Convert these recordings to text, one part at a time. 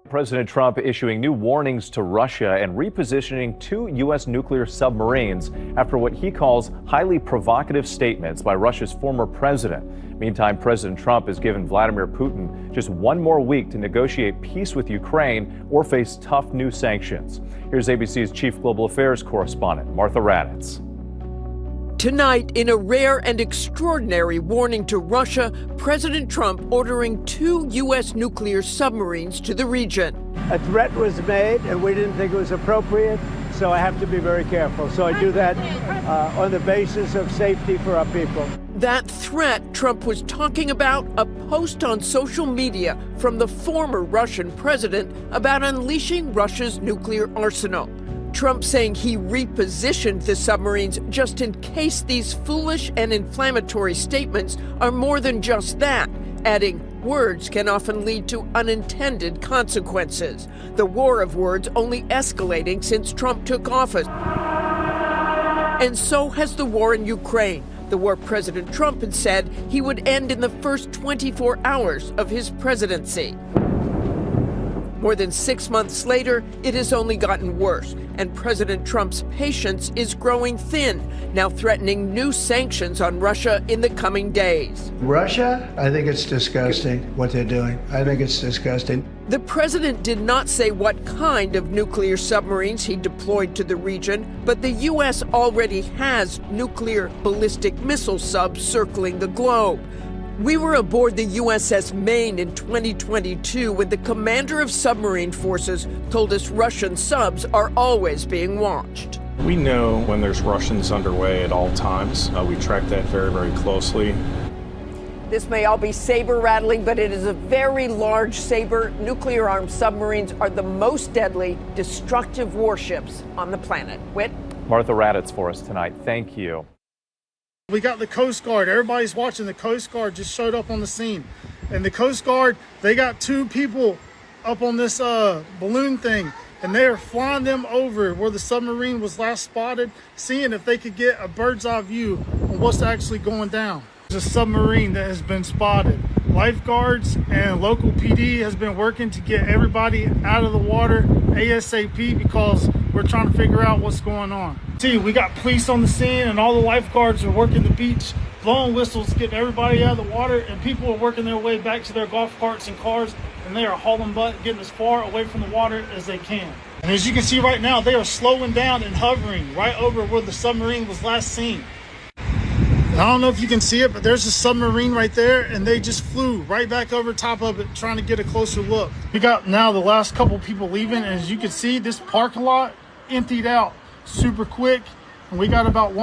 President Trump issuing new warnings to Russia and repositioning 2 U.S. nuclear submarines after what he calls highly provocative statements by Russia's former president. Meantime, President Trump has given Vladimir Putin just 1 more week to negotiate peace with Ukraine or face tough new sanctions. Here's ABC's chief global affairs correspondent, Martha Raddatz. Tonight, in a rare and extraordinary warning to Russia, President Trump ordering 2 U.S. nuclear submarines to the region. A threat was made, and we didn't think it was appropriate, so I have to be very careful. So I do that on the basis of safety for our people. That threat Trump was talking about, a post on social media from the former Russian president about unleashing Russia's nuclear arsenal. Trump saying he repositioned the submarines just in case these foolish and inflammatory statements are more than just that, adding words can often lead to unintended consequences. The war of words only escalating since Trump took office. And so has the war in Ukraine, the war President Trump had said he would end in the first 24 hours of his presidency. More than 6 months later, it has only gotten worse, and President Trump's patience is growing thin, now threatening new sanctions on Russia in the coming days. Russia? I think it's disgusting what they're doing. I think it's disgusting. The president did not say what kind of nuclear submarines he deployed to the region, but the U.S. already has nuclear ballistic missile subs circling the globe. We were aboard the USS Maine in 2022 when the commander of submarine forces told us Russian subs are always being watched. We know when there's Russians underway at all times. We track that very, very closely. This may all be saber-rattling, but it is a very large saber. Nuclear-armed submarines are the most deadly, destructive warships on the planet. Whit? Martha Raddatz for us tonight. Thank you. We got the Coast Guard. Everybody's watching. The Coast Guard just showed up on the scene. And the Coast Guard, they got 2 people up on this balloon thing. And they are flying them over where the submarine was last spotted, seeing if they could get a bird's eye view on what's actually going down. There's a submarine that has been spotted. Lifeguards and local PD has been working to get everybody out of the water ASAP because we're trying to figure out what's going on. See, we got police on the scene and all the lifeguards are working the beach, blowing whistles, getting everybody out of the water, and people are working their way back to their golf carts and cars, and they are hauling butt, getting as far away from the water as they can. And as you can see right now, they are slowing down and hovering right over where the submarine was last seen. I don't know if you can see it, but there's a submarine right there, and they just flew right back over top of it trying to get a closer look. We got now the last couple people leaving, and as you can see, this parking lot emptied out super quick, and we got about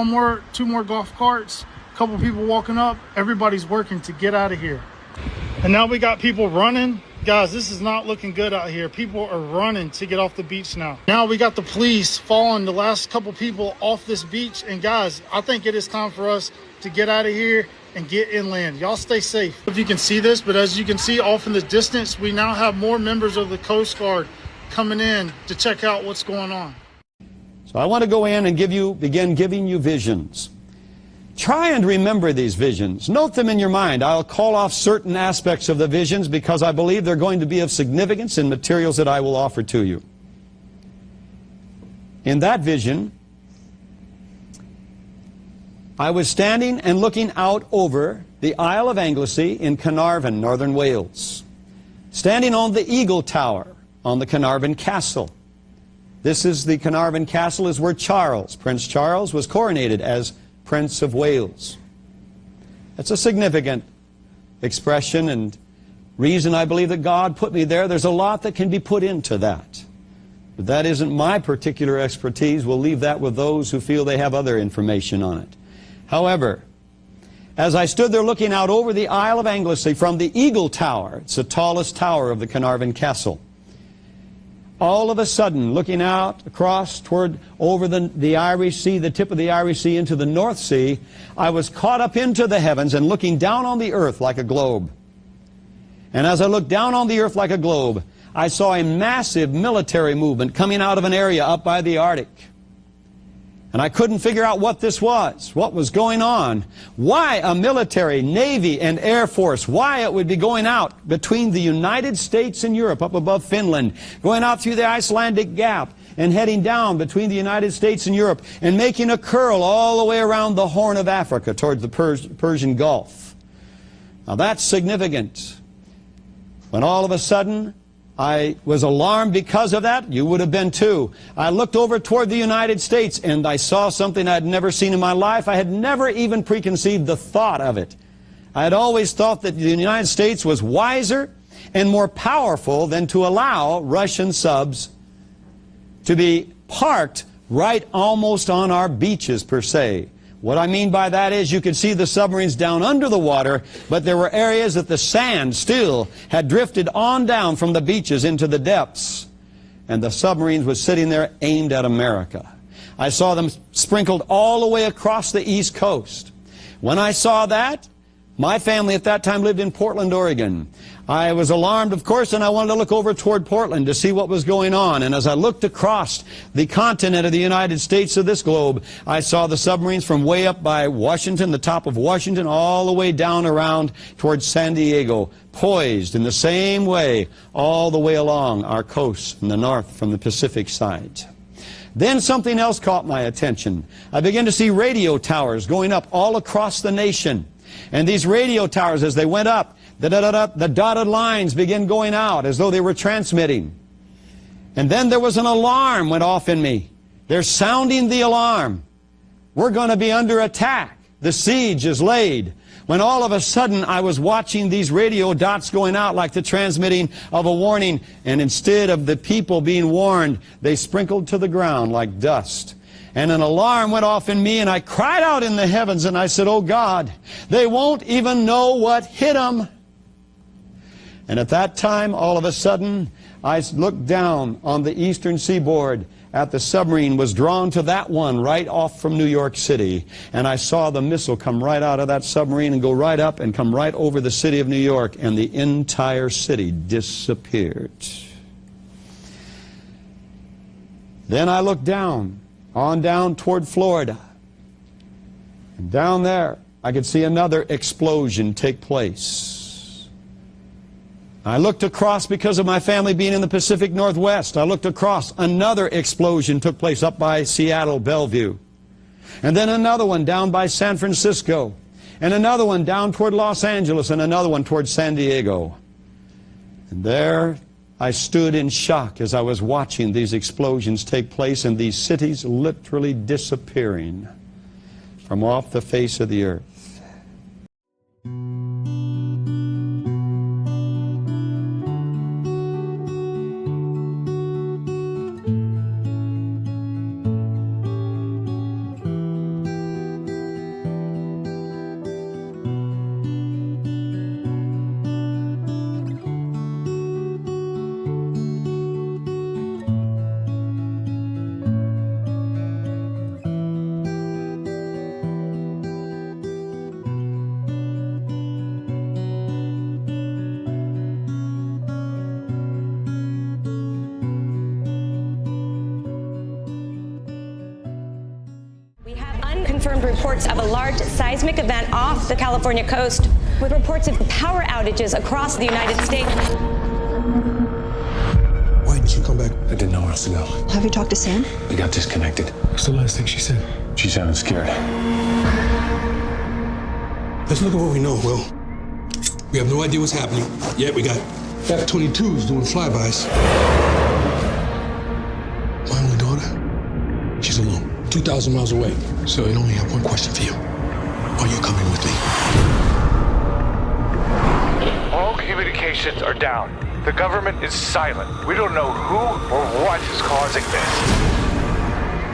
2 more golf carts, a couple people walking up. Everybody's working to get out of here. And now we got people running. Guys, this is not looking good out here. People are running to get off the beach now. Now we got the police following the last couple people off this beach. And guys, I think it is time for us to get out of here and get inland. Y'all stay safe. If you can see this, but as you can see off in the distance, we now have more members of the Coast Guard coming in to check out what's going on. So I want to go in and begin giving you visions. Try and remember these visions. Note them in your mind. I'll call off certain aspects of the visions because I believe they're going to be of significance in materials that I will offer to you. In that vision, I was standing and looking out over the Isle of Anglesey in Carnarvon, northern Wales, standing on the Eagle Tower on the Carnarvon Castle. This is the Carnarvon Castle, is where Prince Charles was coronated as Prince of Wales. That's a significant expression and reason I believe that God put me there. There's a lot that can be put into that. But that isn't my particular expertise. We'll leave that with those who feel they have other information on it. However, as I stood there looking out over the Isle of Anglesey from the Eagle Tower, it's the tallest tower of the Carnarvon Castle, all of a sudden, looking out across over the Irish Sea, the tip of the Irish Sea into the North Sea, I was caught up into the heavens and looking down on the earth like a globe. And as I looked down on the earth like a globe, I saw a massive military movement coming out of an area up by the Arctic. And I couldn't figure out what this was, what was going on, why a military, Navy, and Air Force, why it would be going out between the United States and Europe up above Finland, going out through the Icelandic Gap, and heading down between the United States and Europe, and making a curl all the way around the Horn of Africa towards the Persian Gulf. Now that's significant. When all of a sudden, I was alarmed because of that. You would have been too. I looked over toward the United States and I saw something I had never seen in my life. I had never even preconceived the thought of it. I had always thought that the United States was wiser and more powerful than to allow Russian subs to be parked right almost on our beaches per se. What I mean by that is you could see the submarines down under the water, but there were areas that the sand still had drifted on down from the beaches into the depths. And the submarines were sitting there aimed at America. I saw them sprinkled all the way across the East Coast. When I saw that, my family at that time lived in Portland, Oregon. I was alarmed, of course, and I wanted to look over toward Portland to see what was going on. And as I looked across the continent of the United States of this globe, I saw the submarines from way up by Washington, the top of Washington, all the way down around towards San Diego, poised in the same way all the way along our coast in the north from the Pacific side. Then something else caught my attention. I began to see radio towers going up all across the nation. And these radio towers, as they went up, the dotted lines began going out as though they were transmitting. And then there was an alarm went off in me. They're sounding the alarm. We're going to be under attack. The siege is laid. When all of a sudden I was watching these radio dots going out like the transmitting of a warning, and instead of the people being warned, they sprinkled to the ground like dust. And an alarm went off in me, and I cried out in the heavens, and I said, "Oh God, they won't even know what hit them." And at that time, all of a sudden, I looked down on the eastern seaboard at the submarine was drawn to that one right off from New York City. And I saw the missile come right out of that submarine and go right up and come right over the city of New York, and the entire city disappeared. Then I looked down, on down toward Florida. And down there, I could see another explosion take place. I looked across, because of my family being in the Pacific Northwest, I looked across, another explosion took place up by Seattle, Bellevue. And then another one down by San Francisco. And another one down toward Los Angeles, and another one toward San Diego. And there I stood in shock as I was watching these explosions take place and these cities literally disappearing from off the face of the earth. Confirmed reports of a large seismic event off the California coast, with reports of power outages across the United States. Why didn't you come back? I didn't know where else to go. Have you talked to Sam? We got disconnected. What's the last thing she said? She sounded scared. Let's look at what we know, Will. We have no idea what's happening. Yet we got F-22s doing flybys. My only daughter, she's alone. 2,000 miles away. So I only have one question for you. Are you coming with me? All communications are down. The government is silent. We don't know who or what is causing this.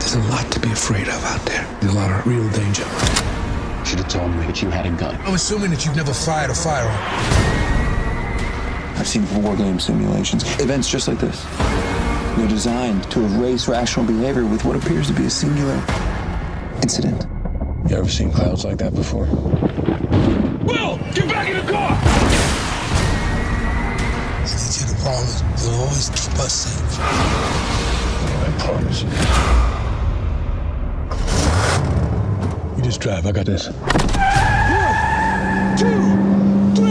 There's a lot to be afraid of out there. There's a lot of real danger. Should have told me that you had a gun. I'm assuming that you've never fired a firearm. I've seen war game simulations. Events just like this. They're designed to erase rational behavior with what appears to be a singular incident. You ever seen clouds like that before? Will, get back in the car! I need you to promise you'll always keep us safe. I promise you. just drive. I got this. 1, 2, 3.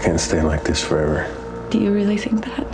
Can't stay like this forever. Do you really think that?